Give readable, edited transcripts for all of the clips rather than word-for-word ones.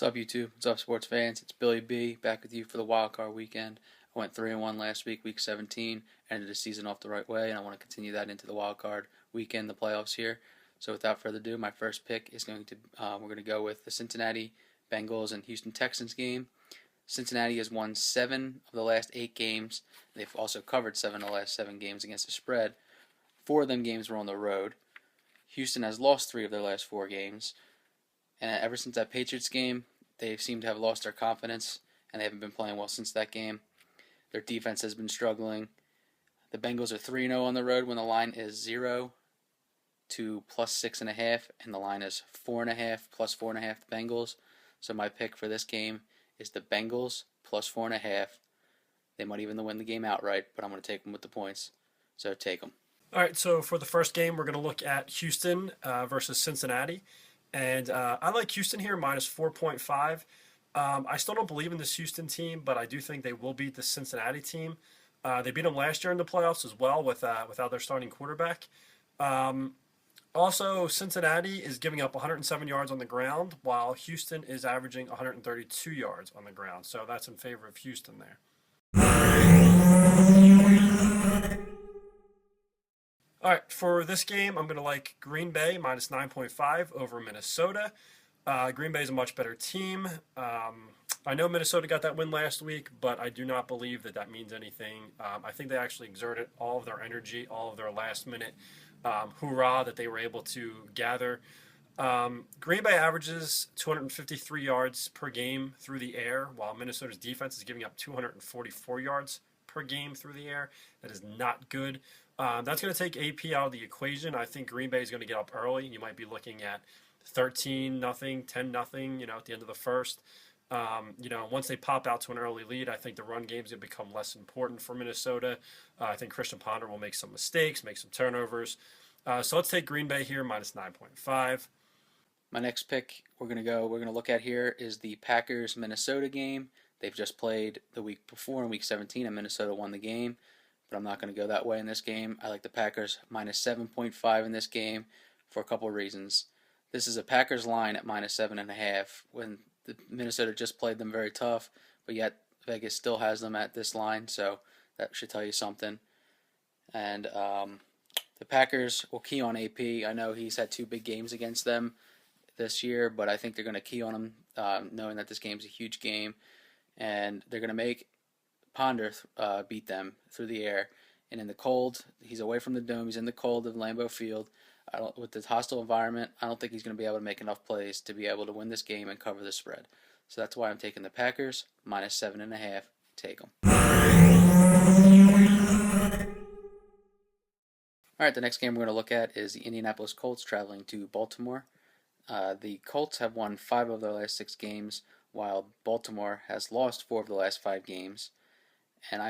What's up, YouTube? What's up, sports fans? It's Billy B back with you for the Wildcard Weekend. I went 3-1 last week, week 17, ended the season off the right way, and I want to continue that into the Wildcard Weekend, the playoffs here. So without further ado, my first pick is we're going to go with the Cincinnati Bengals and Houston Texans game. Cincinnati has won 7 of the last 8 games. They've also covered 7 of the last 7 games against the spread. 4 of them games were on the road. Houston has lost 3 of their last 4 games. And ever since that Patriots game, they seem to have lost their confidence, and they haven't been playing well since that game. Their defense has been struggling. The Bengals are 3-0 on the road when the line is 0 to plus 6.5, and the line is 4.5 plus 4.5 the Bengals. So my pick for this game is the Bengals plus 4.5. They might even win the game outright, but I'm going to take them with the points. So take them. All right, so for the first game, we're going to look at Houston versus Cincinnati. And I like Houston here, minus 4.5. I still don't believe in this Houston team, but I do think they will beat the Cincinnati team. They beat them last year in the playoffs as well without their starting quarterback. Also, Cincinnati is giving up 107 yards on the ground, while Houston is averaging 132 yards on the ground. So that's in favor of Houston there. All right, for this game, I'm going to like Green Bay minus 9.5 over Minnesota. Green Bay is a much better team. I know Minnesota got that win last week, but I do not believe that means anything. I think they actually exerted all of their energy, all of their last-minute hoorah that they were able to gather. Green Bay averages 253 yards per game through the air, while Minnesota's defense is giving up 244 yards per game through the air. That is not good. That's going to take AP out of the equation. I think Green Bay is going to get up early. You might be looking at 13-0, 10-0, at the end of the first. Once they pop out to an early lead, I think the run game is going to become less important for Minnesota. I think Christian Ponder will make some mistakes, make some turnovers. So let's take Green Bay here, minus 9.5. My next pick we're going to look at here is the Packers-Minnesota game. They've just played the week before in week 17, and Minnesota won the game. But I'm not going to go that way in this game. I like the Packers minus 7.5 in this game for a couple of reasons. This is a Packers line at minus 7.5 when the Minnesota just played them very tough, but yet Vegas still has them at this line, so that should tell you something. And the Packers will key on AP. I know he's had 2 big games against them this year, but I think they're going to key on him, knowing that this game's a huge game, and they're going to make Ponder beat them through the air. And in the cold, he's away from the dome. He's in the cold of Lambeau Field. With this hostile environment, I don't think he's going to be able to make enough plays to be able to win this game and cover the spread. So that's why I'm taking the Packers minus 7.5. Take them. All right, the next game we're going to look at is the Indianapolis Colts traveling to Baltimore. The Colts have won 5 of their last 6 games, while Baltimore has lost 4 of the last 5 games. And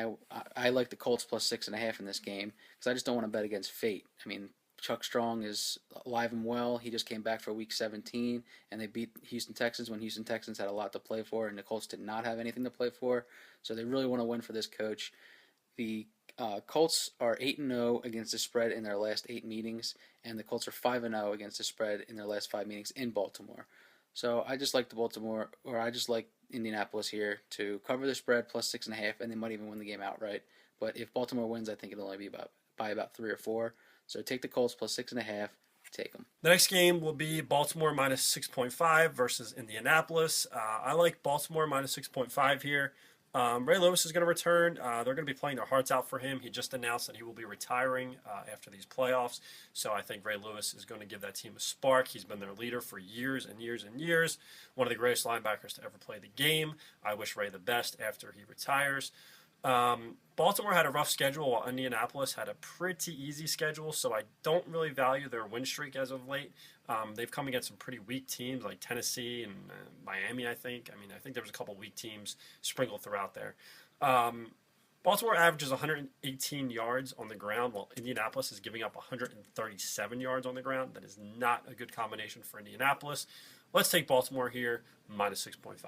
I like the Colts plus 6.5 in this game because I just don't want to bet against fate. I mean, Chuck Strong is alive and well. He just came back for week 17, and they beat Houston Texans when Houston Texans had a lot to play for, and the Colts did not have anything to play for. So they really want to win for this coach. The Colts are 8-0 against the spread in their last 8 meetings, and the Colts are 5-0 against the spread in their last 5 meetings in Baltimore. So I just like Indianapolis here to cover the spread plus 6.5, and they might even win the game outright. But if Baltimore wins, I think it'll only be by about 3 or 4. So take the Colts plus 6.5. Take them. The next game will be Baltimore minus 6.5 versus Indianapolis. I like Baltimore minus 6.5 here. Ray Lewis is going to return. They're going to be playing their hearts out for him. He just announced that he will be retiring after these playoffs. So I think Ray Lewis is going to give that team a spark. He's been their leader for years and years and years. One of the greatest linebackers to ever play the game. I wish Ray the best after he retires. Baltimore had a rough schedule while Indianapolis had a pretty easy schedule, so I don't really value their win streak as of late. They've come against some pretty weak teams like Tennessee and Miami, I think. I think there was a couple weak teams sprinkled throughout there. Baltimore averages 118 yards on the ground, while Indianapolis is giving up 137 yards on the ground. That is not a good combination for Indianapolis. Let's take Baltimore here, minus 6.5.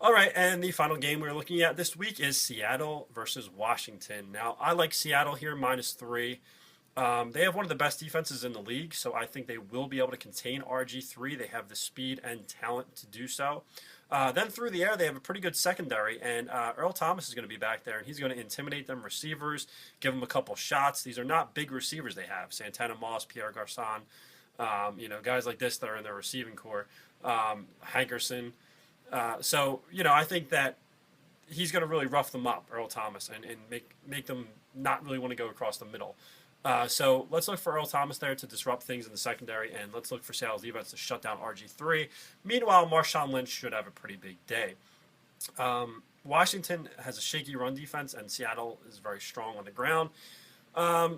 All right, and the final game we're looking at this week is Seattle versus Washington. Now, I like Seattle here, minus 3. They have one of the best defenses in the league, so I think they will be able to contain RG3. They have the speed and talent to do so. Then through the air, they have a pretty good secondary, and Earl Thomas is going to be back there, and he's going to intimidate them receivers, give them a couple shots. These are not big receivers they have. Santana Moss, Pierre Garcon, guys like this that are in their receiving core. Hankerson. I think that he's going to really rough them up, Earl Thomas, and make them not really want to go across the middle. So let's look for Earl Thomas there to disrupt things in the secondary, and let's look for Seattle's defense to shut down RG3. Meanwhile, Marshawn Lynch should have a pretty big day. Washington has a shaky run defense, and Seattle is very strong on the ground.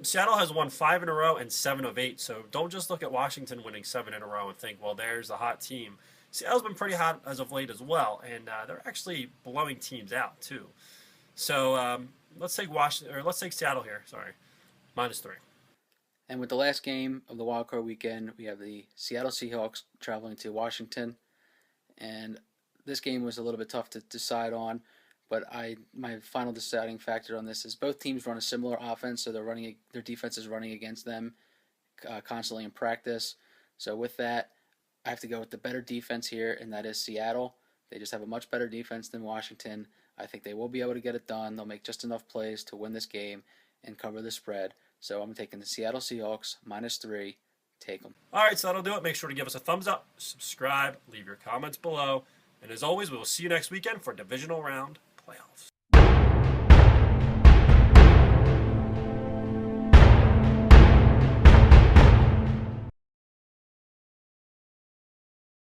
Seattle has won 5 in a row and 7 of 8, so don't just look at Washington winning 7 in a row and think, well, there's a hot team. Seattle's been pretty hot as of late as well, and they're actually blowing teams out too. So let's take Seattle here. Sorry. -3. And with the last game of the Wildcard Weekend, we have the Seattle Seahawks traveling to Washington. And this game was a little bit tough to decide on, but my final deciding factor on this is both teams run a similar offense, so their defense is running against them constantly in practice. So with that, I have to go with the better defense here, and that is Seattle. They just have a much better defense than Washington. I think they will be able to get it done. They'll make just enough plays to win this game and cover the spread. So I'm taking the Seattle Seahawks -3. Take them. All right, so that'll do it. Make sure to give us a thumbs up, subscribe, leave your comments below. And as always, we will see you next weekend for Divisional Round Playoffs.